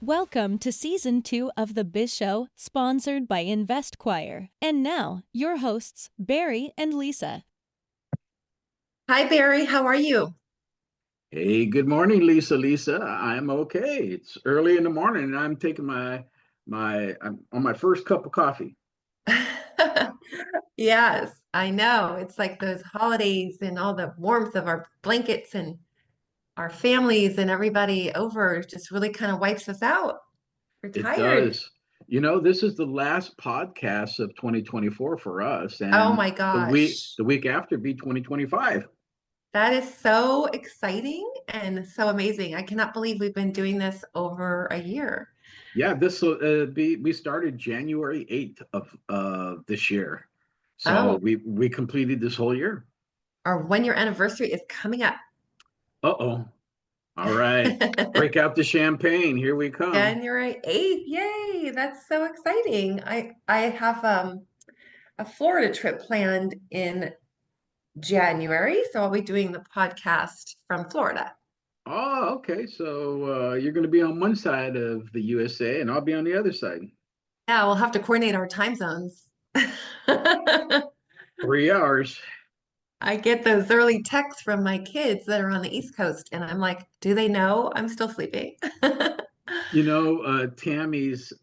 Welcome to Season 2 of the Biz Show, sponsored by InvestQuire. And now, your hosts, Barry and Lisa. Hi, Barry. How are you? Hey, good morning, Lisa. Lisa, I'm okay. It's early in the morning, and I'm taking I'm on my first cup of coffee. Yes, I know. It's like those holidays and all the warmth of our blankets and our families and everybody over just really kind of wipes us out. We're It tired. does. This is the last podcast of 2024 for us, Oh and my the week gosh. the week after be 2025. That is so exciting and so amazing. I cannot believe we've been doing this over a year. Yeah, this will be we started January 8th of this year. So Oh, we completed this whole year. our 1 year anniversary is coming up. Uh-oh. All right. Break out the champagne. Here we come. January 8th. Yay, that's so exciting. I have a Florida trip planned in January, so I'll be doing the podcast from Florida. Oh, okay. So you're going to be on one side of the USA, and I'll be on the other side. Yeah, we'll have to coordinate our time zones. 3 hours. I get those early texts from my kids that are on the East Coast, and I'm like, do they know I'm still sleeping? Tammy's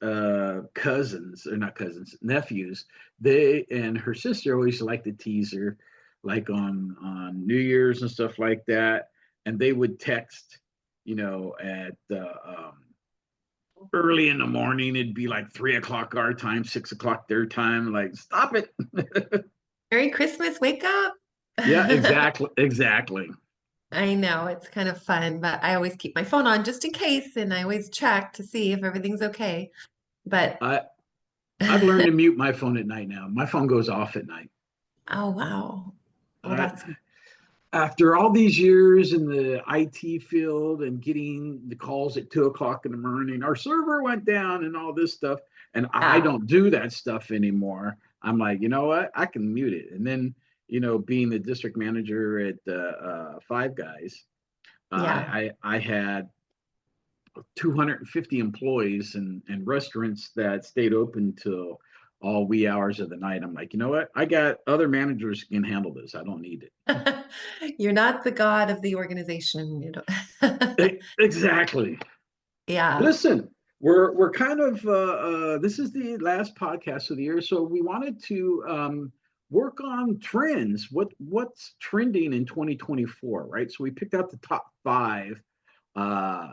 cousins, or not cousins, nephews, they and her sister always like to tease her, like on New Year's and stuff like that. And they would text, at early in the morning. It'd be like 3 o'clock our time, 6 o'clock their time. Like, stop it. Merry Christmas, wake up. Yeah, exactly, exactly. I know it's kind of fun, but I always keep my phone on just in case, and I always check to see if everything's okay. But I I've learned to mute my phone at night now. My phone goes off at night. oh wow. Well, I, that's After all these years in the IT field and getting the calls at 2 o'clock in the morning, our server went down and all this stuff. And I yeah. don't do that stuff anymore. I'm like, you know what? I can mute it. And then, being the district manager at Five Guys, Yeah. I had 250 employees and restaurants that stayed open till all wee hours of the night. I'm like, you know what? I got other managers can handle this. I don't need You're not the god of the organization, you know. Exactly. Yeah. Listen, we're kind of this is the last podcast of the year, so we wanted to work on trends. What's trending in 2024, right? So we picked out the top five uh,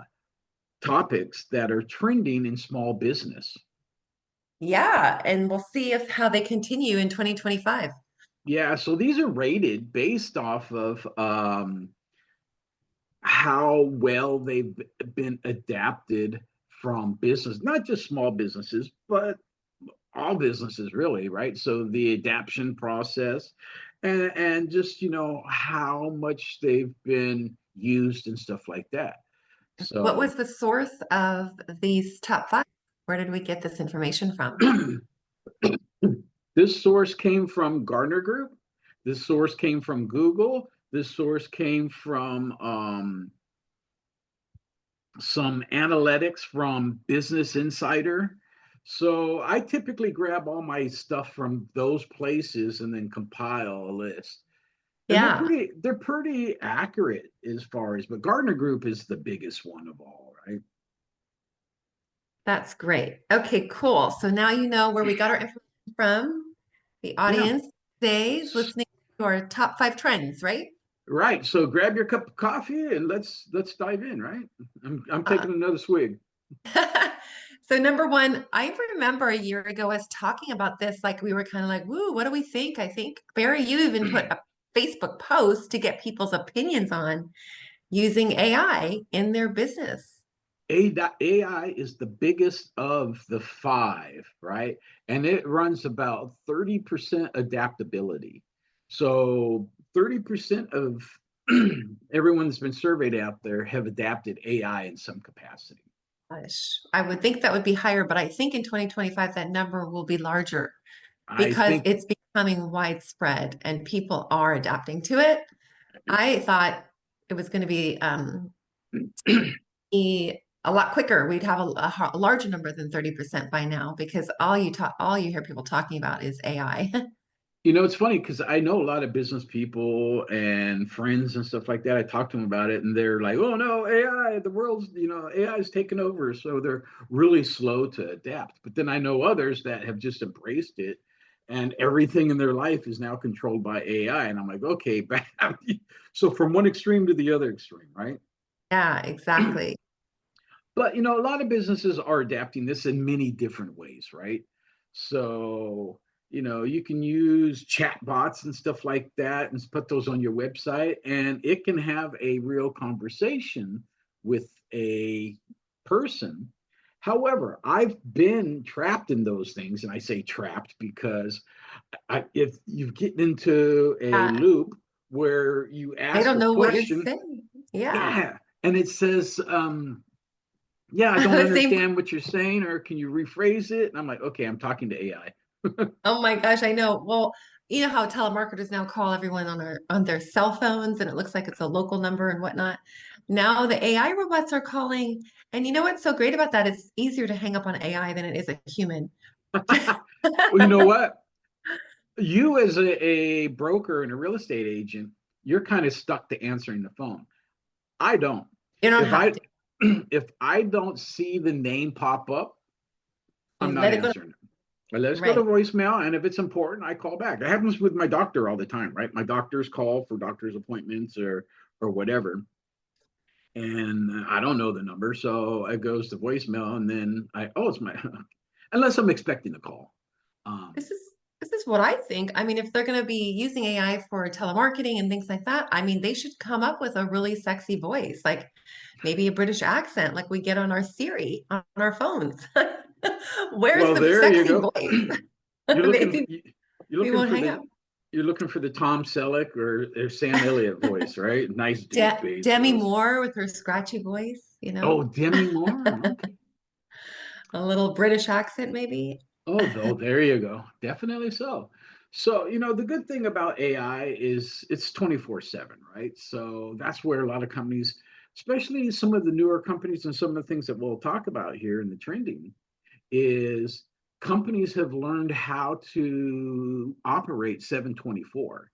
topics that are trending in small business. Yeah. And we'll see if how they continue in 2025. Yeah, so these are rated based off of how well they've been adapted from business, not just small businesses, but all businesses really, right? So the adaptation process and just how much they've been used and stuff like that. What So was the source of these top five? Where did we get this information from? this source came from Gardner Group. This source came from Google. This source came from some analytics from Business Insider. So I typically grab all my stuff from those places and then compile a list. And Yeah, they're pretty accurate as far as, but Gardner Group is the biggest one of all, right? that's great. Okay, cool. So now you know where we got our information from. The Yeah. audience today is listening to our top five trends, right? Right. So grab your cup of coffee and let's dive in, right? I'm Uh, taking another swig. So number one, I remember a year ago us talking about this, like we were kind of like, woo, what do we think? I think Barry, you even put a Facebook post to get people's opinions on using AI in their business. AI is the biggest of the five, right? And it runs about 30% adaptability. So 30% of everyone that's been surveyed out there have adapted AI in some capacity. Gosh, I would think that would be higher, but I think in 2025 that number will be larger I because think it's becoming widespread and people are adapting to it. I thought it was going to be a lot quicker. We'd have a larger number than 30% by now because all you hear people talking about is AI. It's funny because I know a lot of business people and friends and stuff like that. I talk to them about it, and they're like, "Oh no, AI, the world's, AI is taking over." So they're really slow to adapt. But then I know others that have just embraced it, and everything in their life is now controlled by AI. And I'm like, okay, so from one extreme to the other extreme, right? Yeah, exactly. But a lot of businesses are adapting this in many different ways, right? So, you can use chat bots and stuff like that and put those on your website, and it can have a real conversation with a person. However, I've been trapped in those things, and I say trapped because if you get into a Uh, loop where you they ask don't a know what you're question, saying. Yeah. yeah, and it says, yeah, I don't The same. understand what you're saying, or can you rephrase it? And I'm like, okay, I'm talking to AI. Oh my gosh, I know. Well, you know how telemarketers now call everyone on their cell phones and it looks like it's a local number and whatnot. Now the AI robots are calling, and you know what's so great about that? It's easier to hang up on AI than it is a human. Well, you know what? You as a broker and a real estate agent, you're kind of stuck to answering the phone. I don't. You don't If have I to. if I don't see the name pop up, I'm You not let it go. answering it. I let us go to Right. voicemail, and if it's important, I call back. It happens with my doctor all the time, right? My doctors call for doctor's appointments or whatever, and I don't know the number, so it goes to voicemail, and then it's my unless I'm expecting a call. Um, This is this is what I think. I mean, if they're going to be using AI for telemarketing and things like that, I mean, they should come up with a really sexy voice, like maybe a British accent, like we get on our Siri on our phones. Where's well, the there you sexy go. voice? you're looking Maybe you're we looking won't for hang the up. you're looking for the Tom Selleck or Sam Elliott voice, right? Nice Jeff Demi Bezos. Moore with her scratchy voice, Oh, Demi Moore. Okay. a little British accent, maybe. Oh, there you go. Definitely so. So, the good thing about AI is it's 24/7, right? So that's where a lot of companies, especially some of the newer companies and some of the things that we'll talk about here in the trending, is companies have learned how to operate 7/24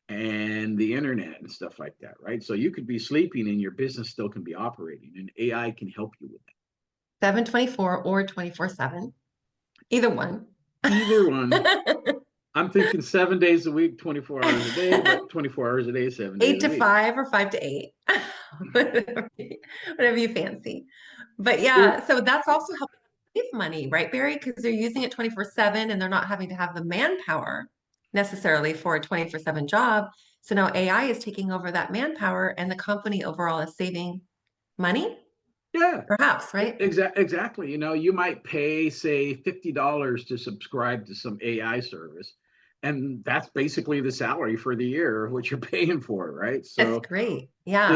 and the internet and stuff like that, right? So you could be sleeping and your business still can be operating, and AI can help you with 7/24 or 24/7, either one. that. Either one. I'm thinking 7 days a week, 24 hours a day, but 24 hours a day, 7 days Eight a to week. five or 5 to 8, whatever you fancy. But Well, yeah, so that's also helping save money, right, Barry? Because they're using it 24/7 and they're not having to have the manpower necessarily for a 24/7 job. So now AI is taking over that manpower and the company overall is saving money, yeah, perhaps, right? exactly. You might pay, say, $50 to subscribe to some AI service, and that's basically the salary for the year, what you're paying for, right? That's So great. Yeah.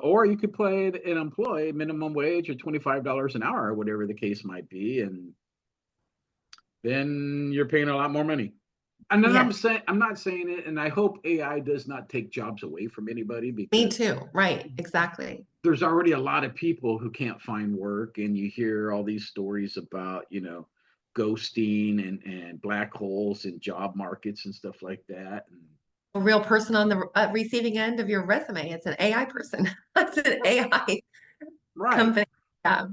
or you could play an employee minimum wage or $25 an hour, or whatever the case might be, and then you're paying a lot more money. And then Yes. I'm not saying it, and I hope AI does not take jobs away from anybody Me because too. Right. Exactly. there's already a lot of people who can't find work, and you hear all these stories about ghosting and black holes in job markets and stuff like that. And A real person on the receiving end of your resume. It's an AI person. It's an AI right. company. Yeah.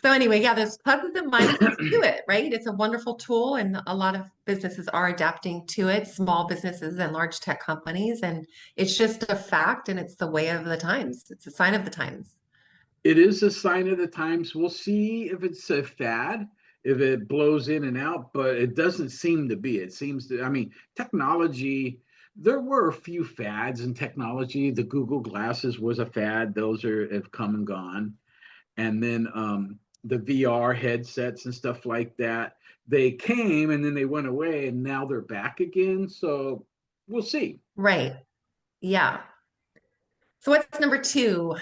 So anyway, yeah, there's pluses and minuses to it, right? It's a wonderful tool, and a lot of businesses are adapting to it, small businesses and large tech companies, and it's just a fact, and it's the way of the times. It's a sign of the times. It is a sign of the times. We'll see if it's a fad, if it blows in and out, but it doesn't seem to be. It seems to, I mean, technology, there were a few fads in technology. The Google glasses was a fad. Those have come and gone. And then the VR headsets and stuff like that, they came and then they went away, and now they're back again. So we'll see. Right. Yeah. So what's number two?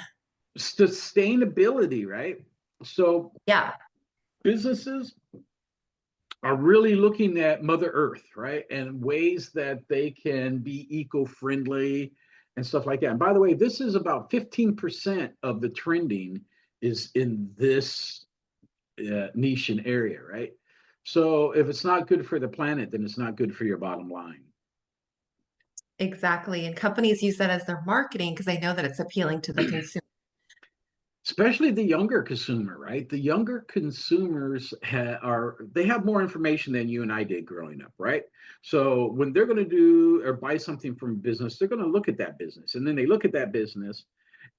Sustainability, right? So Yeah. businesses are really looking at Mother Earth, right? And ways that they can be eco-friendly and stuff like that. And by the way, this is about 15% of the trending is in this niche and area, right? So if it's not good for the planet, then it's not good for your bottom line. Exactly. And companies use that as their marketing because they know that it's appealing to the consumer. Especially the younger consumer, right? The younger consumers they have more information than you and I did growing up, right? So when they're going to do or buy something from a business, they're going to look at that business, and then they look at that business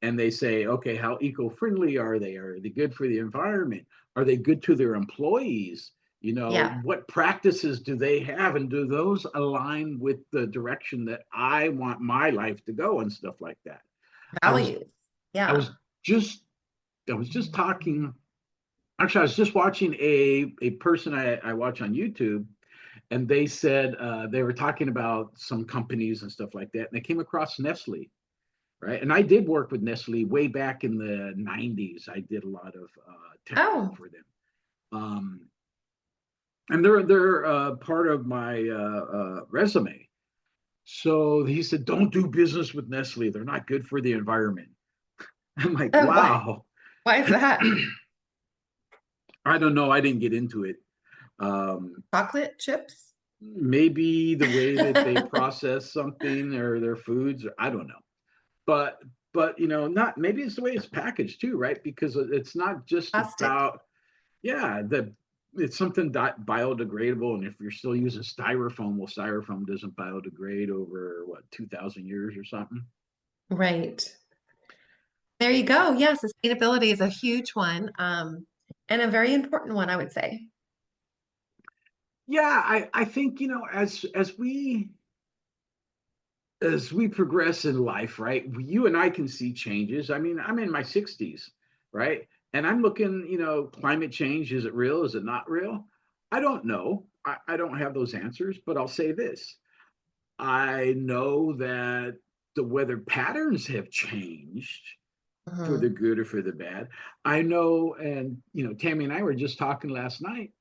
and they say, okay, how eco-friendly are they? Are they good for the environment? Are they good to their employees? You know, Yeah. what practices do they have, and do those align with the direction that I want my life to go and stuff like that? I was Values. I Yeah. was just I was just talking. Actually, I was just watching a person I watch on YouTube, and they said they were talking about some companies and stuff like that, and they came across Nestle, right? And I did work with Nestle way back in the '90s. I did a lot of tech work Oh, for them, and they're part of my resume. So he said, "Don't do business with Nestle. They're not good for the environment." I'm like, oh, "Wow." why is that? I don't know. I didn't get into it. Chocolate chips? Maybe the way that they process something or their foods, or I don't know. But not maybe it's the way it's packaged too, right? Because it's not just Plastic. about yeah, it's something biodegradable, and if you're still using styrofoam, well, styrofoam doesn't biodegrade over what 2,000 years or something. Right. There you go. Yeah, sustainability is a huge one, and a very important one, I would say. Yeah, I think as we progress in life, right? You and I can see changes. I mean, I'm in my 60s, right? And I'm looking, climate change, is it real? Is it not real? I don't know. I don't have those answers, but I'll say this. I know that the weather patterns have changed for the Mhm. good or for the bad. I know, and Tammy and I were just talking last night.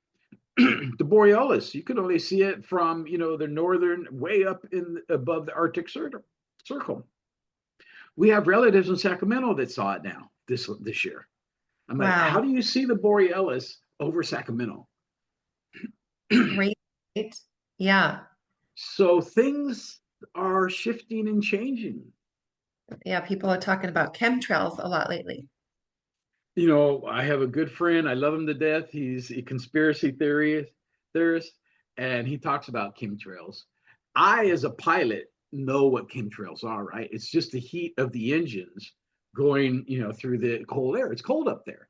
The borealis, you can only see it from the northern, way up in above the Arctic circle. We have relatives in Sacramento that saw it now this year. I'm like, how Wow. do you see the borealis over Sacramento? Great. Yeah. So things are shifting and changing. Yeah. People are talking about chemtrails a lot lately. I have a good friend. I love him to death. He's a conspiracy theorist, and he talks about chemtrails. I, as a pilot, know what chemtrails are, right? It's just the heat of the engines going, through the cold air. It's cold up there.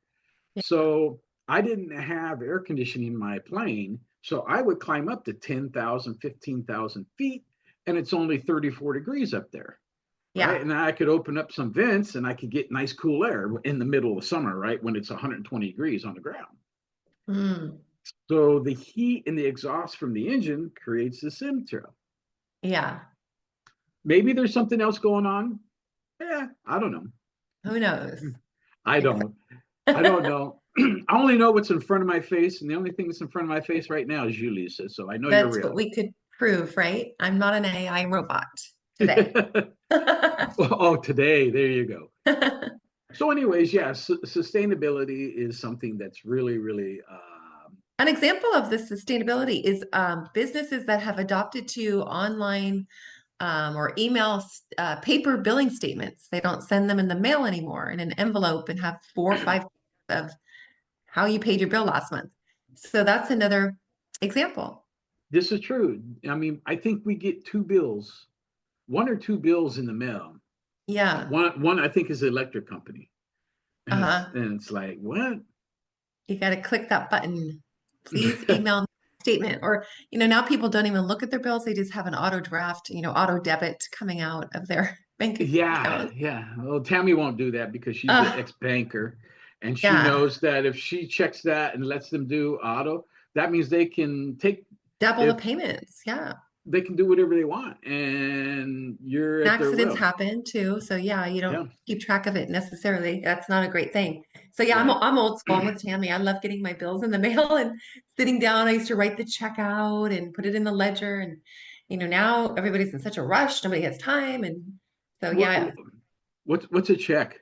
Yeah. So I didn't have air conditioning in my plane. So I would climb up to 10,000, 15,000 feet, and it's only 34 degrees up there, right? Yeah. And I could open up some vents and I could get nice cool air in the middle of summer, right? When it's 120 degrees on the ground. Mm. So the heat and the exhaust from the engine creates the chemtrail. Yeah. Maybe there's something else going on. Yeah, I don't know. Who knows? I Exactly. don't. I don't know. I only know what's in front of my face, and the only thing that's in front of my face right now is you, Lisa. So I know you're That's what real. we could prove, right? I'm not an AI robot today. Oh, today, there you go. So, anyways, yeah, sustainability is something that's really, really An example of this sustainability is businesses that have adopted to online or email paper billing statements. They don't send them in the mail anymore in an envelope and have 4 or 5 of how you paid your bill last month. So that's another example. this is true. I mean, I think we get two bills, one or two bills in the mail. Yeah. One I think is the electric company, and it's Uh-huh. and it's like what? You got to click that button. Please email me a statement. Or, now people don't even look at their bills. They just have an auto draft, auto debit coming out of their bank Yeah, account. yeah. Well, Tammy won't do that because she's an Uh, ex-banker, and she yeah. knows that if she checks that and lets them do auto, that means they can take Double the if payments. Yeah. they can do whatever they want, and you're at their Accidents will. happen too. So yeah, you don't Yeah, keep track of it necessarily. That's not a great thing. So yeah, I'm right. I'm old school. I'm with Tammy. I love getting my bills in the mail and sitting down. I used to write the check out and put it in the ledger. And now everybody's in such a rush. Nobody has time. And so What yeah, what's a check?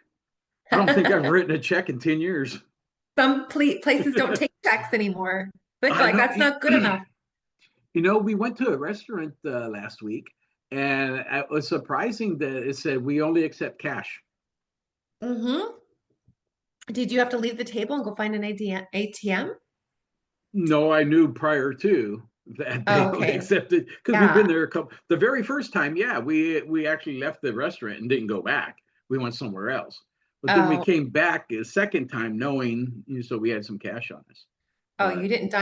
I don't think I've written a check in 10 years. Some places don't take checks anymore. They're I like, know. that's not good enough. We went to a restaurant last week, and it was surprising that it said we only accept cash. Hmm. Did you have to leave the table and go find an ATM? No, I knew prior to that they Oh, only okay. accepted because we've been Yeah. there a couple. The very first time, yeah, we actually left the restaurant and didn't go back. We went somewhere else. But then we Oh, came back a second time, knowing so we had some cash on us. oh, But you didn't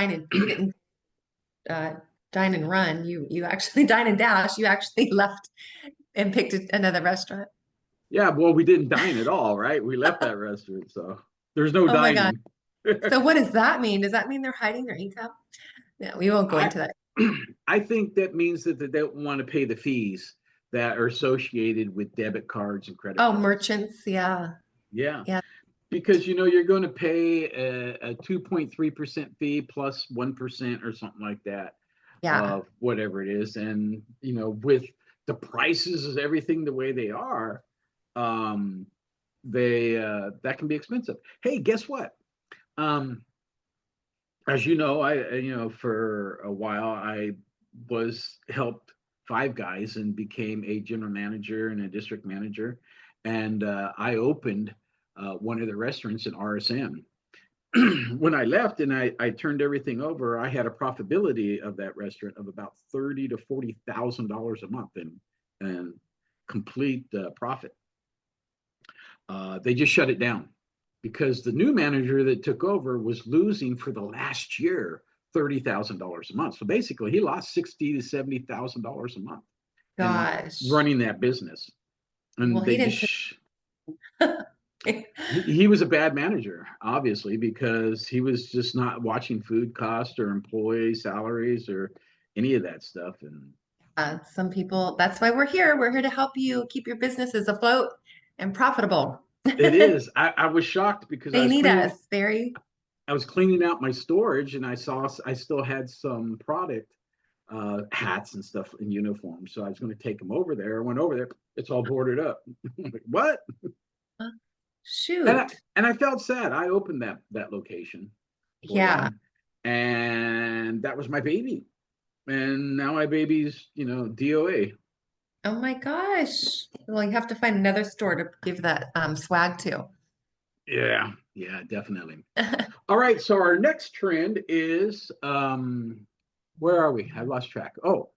uh, dine and run. You actually dine and dash. You actually left and picked another restaurant. yeah, well, we didn't dine at all, right? We left that restaurant, so there's no Oh my God. dining. So what does that mean? Does that mean they're hiding their income? Yeah, we won't go I into that. I think that means that they don't want to pay the fees that are associated with debit cards and credit Oh, cards. merchants. Yeah. Yeah, Yeah. because you're going to pay a 2.3% fee plus 1% or something like that Yeah. of whatever it is. And with the prices of everything the way they are, um, they that can be expensive. Hey, guess what? Um, as you know, for a while I was helped Five Guys and became a general manager and a district manager, and I opened one of the restaurants in RSM. When I left and I turned everything over, I had a profitability of that restaurant of about $30,000 to $40,000 a month and complete profit. They just shut it down because the new manager that took over was losing for the last year $30,000 a month. So basically, he lost $60,000 to $70,000 a month in Gosh. running that business. Well, And he they didn't. just he was a bad manager, obviously, because he was just not watching food costs or employee salaries or any of that stuff. And Some people, that's why we're here. We're here to help you keep your businesses afloat and profitable. it is. I was shocked because They need us, Barry. I was cleaning out my storage and I saw I still had some product hats and stuff in uniform. So I was going to take them over there. I went over there. It's all boarded up. I'm like, what? And I, Shoot. and I felt sad. I opened that location for Yeah. them, and that was my baby. And now my baby's DOA. Oh my gosh. Well, you have to find another store to give that swag to. Yeah, yeah, definitely. All right. So our next trend is where are we? I lost track. Oh,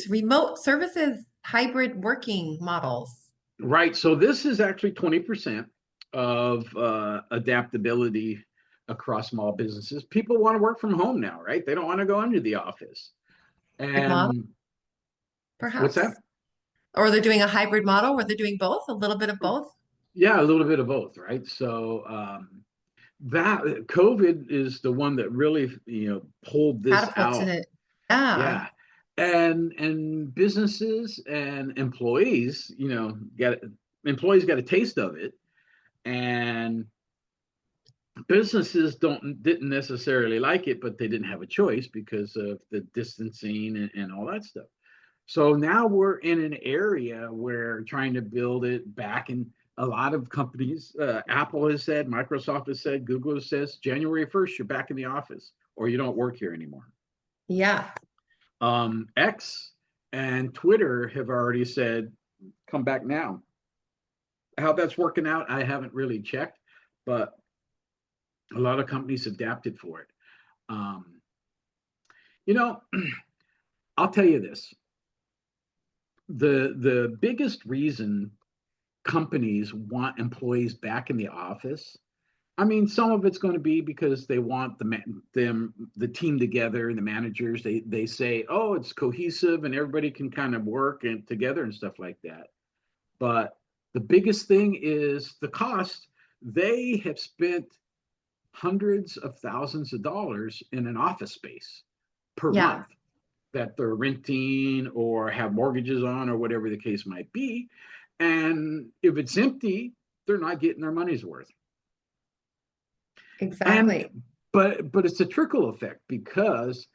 Remote services, hybrid working models. right. So this is actually 20% of adaptability across small businesses. People want to work from home now, right? They don't want to go into the office. Hybrid model, And what's perhaps. that? Or they're doing a hybrid model where they're doing both, a little bit of both. Yeah, a little bit of both, right? So that COVID is the one that really pulled this Catapulted out. it. Yeah, Yeah. And businesses and employees, got a taste of it, and businesses didn't necessarily like it, but they didn't have a choice because of the distancing and all that stuff. So now we're in an area where trying to build it back, and a lot of companies, Apple has said, Microsoft has said, Google says, January 1st, you're back in the office or you don't work here anymore. yeah, X and Twitter have already said, come back now. How that's working out, I haven't really checked, but a lot of companies adapted for it. Um, you know, I'll tell you this: the biggest reason companies want employees back in the office. I mean, some of it's going to be because they want the team together, the managers. They say, oh, it's cohesive and everybody can kind of work and together and stuff like that. But the biggest thing is the cost. They have spent hundreds of thousands of dollars in an office space per yeah, month that they're renting or have mortgages on or whatever the case might be. And if it's empty, they're not getting their money's worth. And exactly. but it's a trickle effect because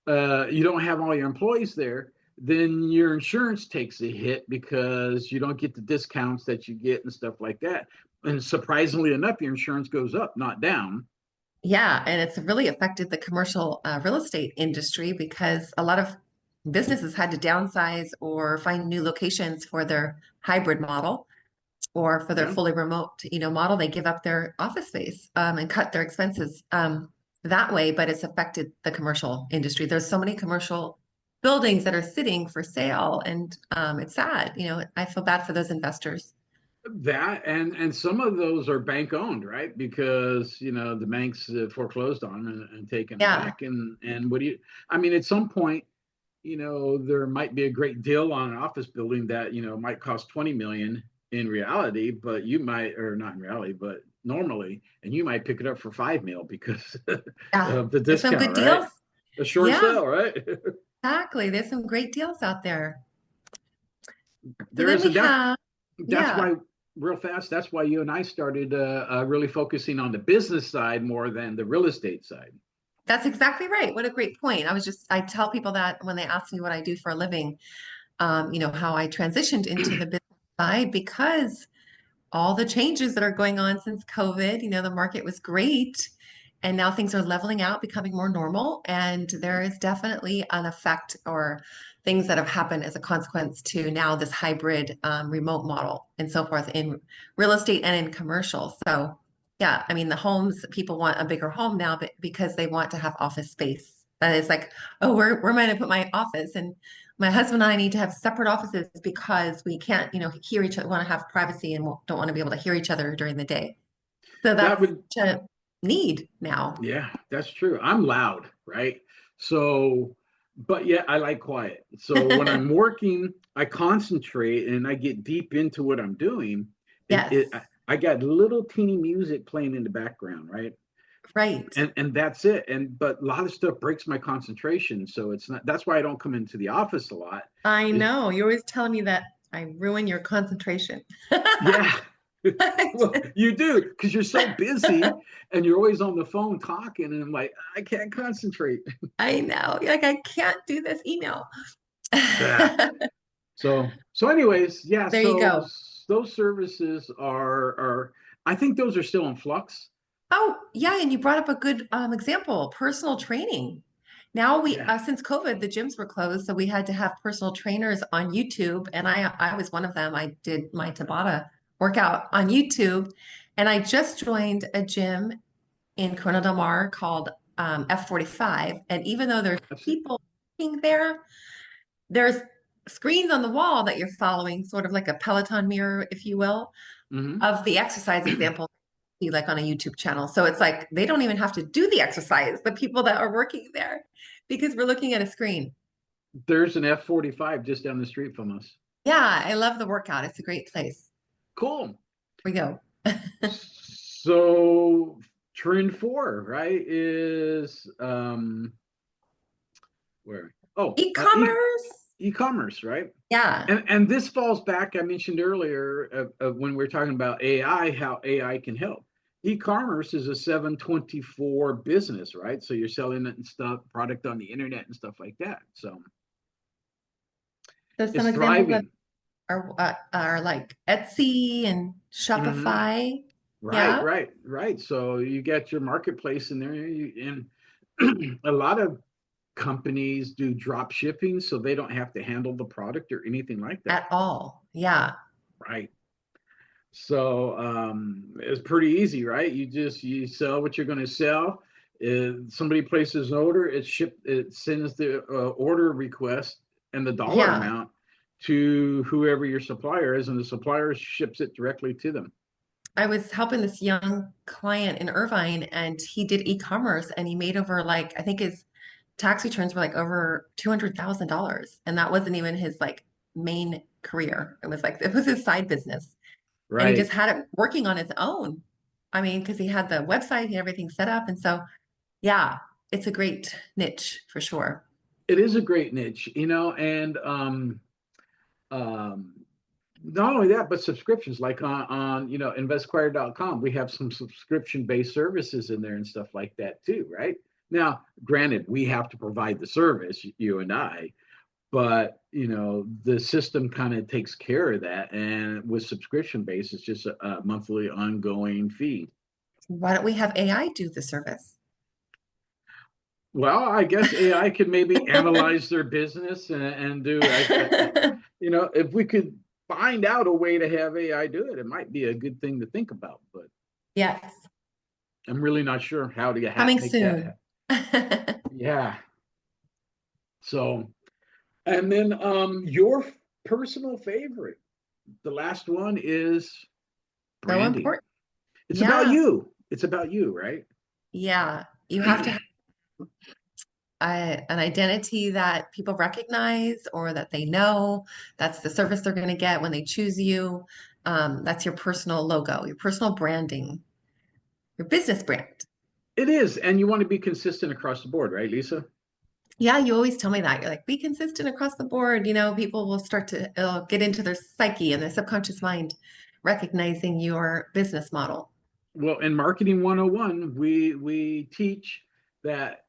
you don't have all your employees there. then your insurance takes a hit because you don't get the discounts that you get and stuff like that. And surprisingly enough, your insurance goes up, not down. Yeah, and it's really affected the commercial real estate industry because a lot of businesses had to downsize or find new locations for their hybrid model or for their Yeah. fully remote, model. They give up their office space and cut their expenses that way, but it's affected the commercial industry. There's so many commercial buildings that are sitting for sale, and it's sad. I feel bad for those investors. That and some of those are bank owned, right? Because the banks foreclosed on them and taken them Yeah. back. And what do you? I mean, at some point, there might be a great deal on an office building that might cost 20 million in reality, but you might, or not in reality, but normally, and you might pick it up for 5 mil because Yeah. of the There's some good discount, right? deals. A short Yeah, sale, right? exactly. There's some great deals out there. So There then is, we and have, that's yeah, why real fast. That's why you and I started really focusing on the business side more than the real estate side. that's exactly right. What a great point. I tell people that when they ask me what I do for a living, how I transitioned into the business side because all the changes that are going on since COVID, the market was great. And now things are leveling out, becoming more normal. And there is definitely an effect or things that have happened as a consequence to now this hybrid remote model and so forth in real estate and in commercial. So, yeah, I mean, the homes, people want a bigger home now but because they want to have office space. That is like, oh, where am I going to put my office? And my husband and I need to have separate offices because we can't, hear each other, want to have privacy and don't want to be able to hear each other during the day. So That that's would, such a need now. yeah, that's true. I'm loud, right? So, but yeah, I like quiet. So when I'm working, I concentrate and I get deep into what I'm doing. And Yes, I got little teeny music playing in the background, right? right. And that's it. And but a lot of stuff breaks my concentration. So it's not, that's why I don't come into the office a lot. I Is know. You're always telling me that I ruin your concentration. yeah. Well, you do because you're so busy and you're always on the phone talking, and I'm like, I can't concentrate. I know. Like I can't do this email. Yeah. So anyways, yeah, There you so go. those services are I think those are still in flux. Oh, yeah, and you brought up a good example, personal training. Now Yeah. since COVID, the gyms were closed, so we had to have personal trainers on YouTube, and I was one of them. I did my Tabata workout on YouTube, and I just joined a gym in Corona Del Mar called F45, and even though there's I've seen, people working there, there's screens on the wall that you're following, sort of like a Peloton mirror, if you will, mhm. of the exercise example see like on a YouTube channel. So it's like they don't even have to do the exercise, the people that are working there, because we're looking at a screen. There's an F45 just down the street from us. Yeah, I love the workout. It's a great place. Cool. We go. So trend four, right, is where? Oh, E-commerce. e-commerce, right? Yeah. And this falls back. I mentioned earlier of when we were talking about AI, how AI can help. E-commerce is a 724 business, right? So you're selling it and stuff, product on the internet and stuff like that. So So some it's examples of thriving. are like Etsy and Hmm. Shopify. Right, Yeah. right, right. So you get your marketplace in there, and a lot of companies do drop shipping, so they don't have to handle the product or anything like that. At all. Yeah. Right. So it's pretty easy, right? You sell what you're going to sell. Somebody places an order, it sends the order request and the dollar Yeah. amount to whoever your supplier is, and the supplier ships it directly to them. I was helping this young client in Irvine and he did e-commerce and he made over like, I think his tax returns were like over $200,000. And that wasn't even his like main career. It was like, it was his side business. And he just Right. had it working on his own. I mean, because he had the website, he had everything set up. And so, yeah, it's a great niche for sure. It is a great niche, and um, not only that, but subscriptions like on investquire.com, we have some subscription based services in there and stuff like that too, right? Now, granted, we have to provide the service, you and I, but the system kind of takes care of that, and with subscription base, it's just a monthly ongoing fee. Why don't we have AI do the service? Well, I guess AI could maybe analyze their business and do, if we could find out a way to have AI do it, it might be a good thing to think about. But Yes, I'm really not sure how to coming make that soon. Yeah. So, and then your personal favorite, the last one is So branding. important. It's about Yeah, you. It's about you, right? yeah. You have to have an identity that people recognize or that they know. That's the service they're going to get when they choose you. That's your personal logo, your personal branding, your business brand. It is, and you want to be consistent across the board, right, Lisa? Yeah, you always tell me that. You're like, be consistent across the board. People will start to it'll get into their psyche and their subconscious mind, recognizing your business model. Well, in Marketing 101, we teach that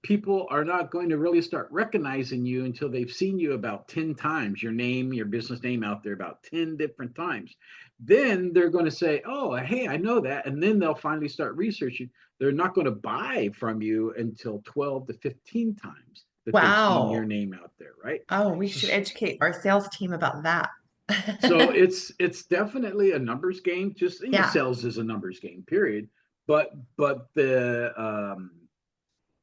people are not going to really start recognizing you until they've seen you about 10 times, your business name out there about 10 different times. Then they're going to say, oh, hey, I know that. And then they'll finally start researching. They're not going to buy from you until 12 to 15 times that they've seen your Wow. name out there, right? Oh, we So, should educate our sales team about that. so it's definitely a numbers game. Just Yeah. sales is a numbers game, period. But the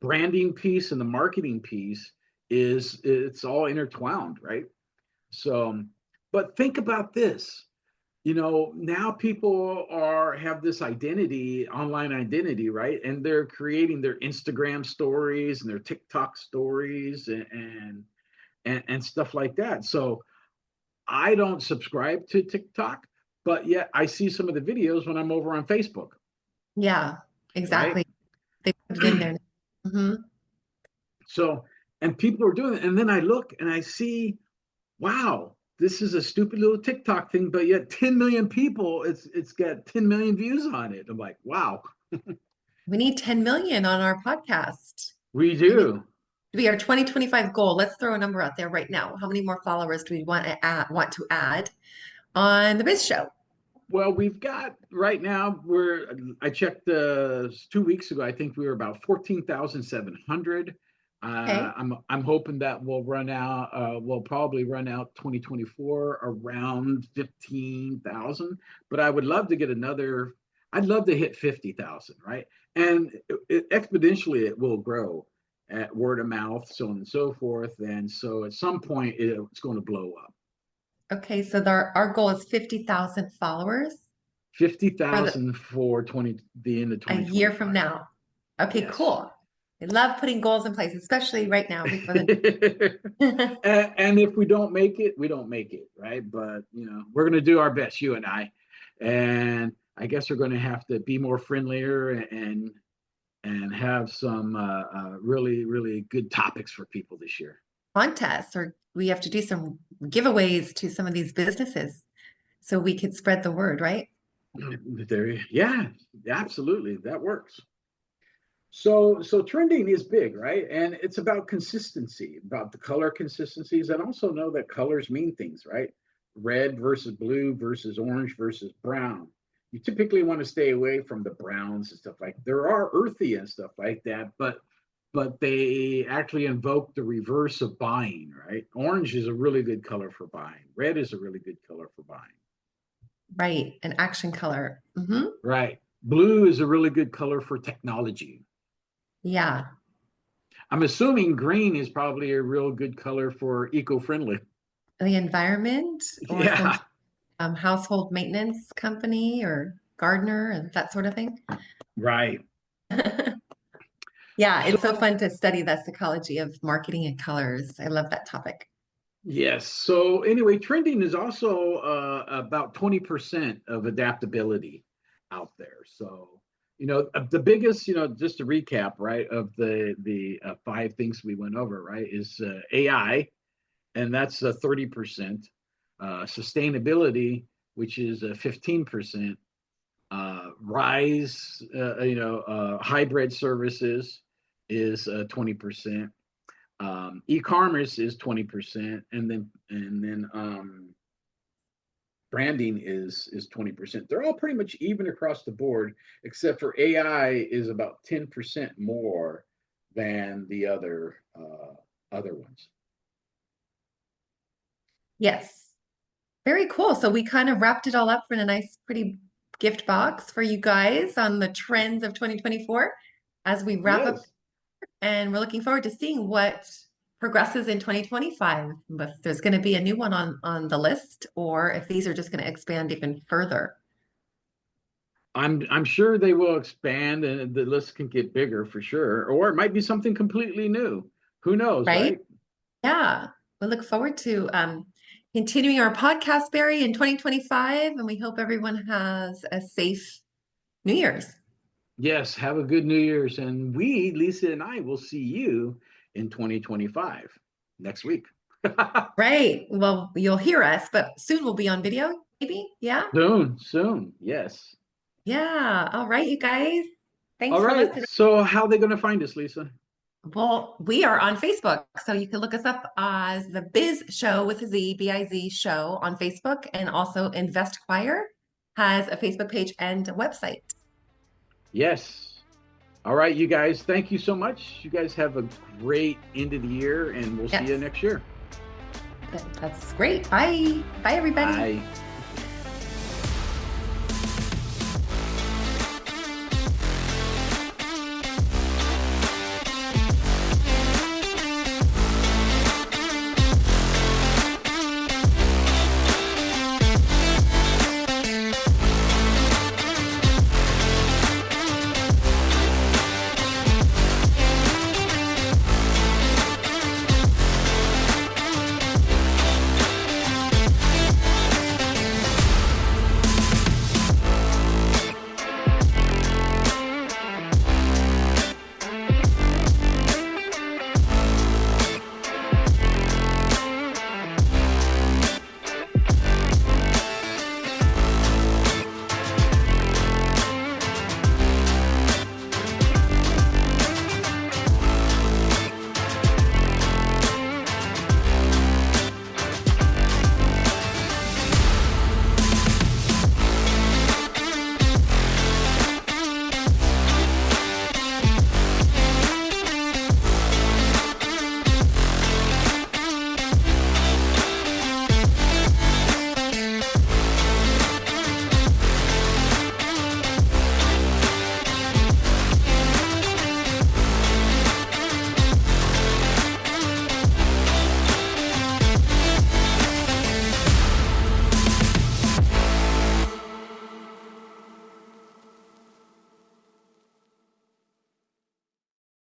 branding piece and the marketing piece it's all intertwined, right? So, but think about this. Now people have this identity, online identity, right? And they're creating their Instagram stories and their TikTok stories and stuff like that. So I don't subscribe to TikTok, but yet I see some of the videos when I'm over on Facebook, Yeah, right? exactly. They put it in there. Hmm. So, and people are doing it. And then I look and I see, wow, this is a stupid little TikTok thing, but yet 10 million people, it's got 10 million views on it. I'm like, wow, We need 10 million on our podcast. we We need do. to be our 2025 goal. Let's throw a number out there right now. How many more followers do we want to add on the Biz Show? Well, we've got right now, I checked 2 weeks ago, I think we were about 14,700. Okay. I'm hoping that we'll probably run out 2024 around 15,000, but I would love to get I'd love to hit 50,000, right? And exponentially it will grow at word of mouth, so on and so forth. And so at some point it's going to blow up. Okay, so our goal is 50,000 followers for 50,000 for the end of a year from 2025. now. Okay, Yes. cool. I love putting goals in place, especially right now before and, the and if we don't make it, we don't make it, right? But we're going to do our best, you and I. And I guess we're going to have to be more friendlier and have some really, really good topics for people this year. contests, or we have to do some giveaways to some of these businesses so we could spread the word, right? Yeah, absolutely. That works. So trending is big, right? And it's about consistency, about the color consistencies, and also know that colors mean things, right? Red versus blue versus orange versus brown. You typically want to stay away from the browns and stuff like that. There are earthy and stuff like that, but they actually invoke the reverse of buying, right? Orange is a really good color for buying. Red is a really good color for buying. Right, an action color. Hmm. Right. Blue is a really good color for technology. Yeah, I'm assuming green is probably a real good color for eco-friendly. the environment or some Yeah, household maintenance company or gardener and that sort of thing. right. Yeah, So it's so fun to study the psychology of marketing and colors. I love that topic. yes. So anyway, trending is also about 20% of adaptability out there. So the biggest, just to recap, right, of the five things we went over, right, is AI, and that's 30%. Sustainability, which is 15%. Rise, hybrid services is 20%. E-commerce is 20%, and then branding is 20%. They're all pretty much even across the board, except for AI is about 10% more than the other ones. Yes. Very cool. So we kind of wrapped it all up in a nice, pretty gift box for you guys on the trends of 2024 as we wrap up. Yes. And we're looking forward to seeing what progresses in 2025. If there's going to be a new one on the list, or if these are just going to expand even further. I'm sure they will expand and the list can get bigger for sure, or it might be something completely new. Who knows, Right? right? Yeah. We look forward to continuing our podcast, Barry, in 2025, and we hope everyone has a safe New Year's. Yes, have a good New Year's, and we, Lisa and I, will see you in 2025 next week. Right. Well, you'll hear us, but soon we'll be on video, maybe. Yeah. Soon, yes. Yeah. All right, you guys. Thanks All for right, listening. so how are they going to find us, Lisa? Well, we are on Facebook, so you can look us up as the Biz Show with a Z, B-I-Z show on Facebook, and also Invest Choir has a Facebook page and a website. Yes. All right, you guys, thank you so much. You guys have a great end of the year, and we'll see you next year. That's great. Bye. Bye, everybody. Bye.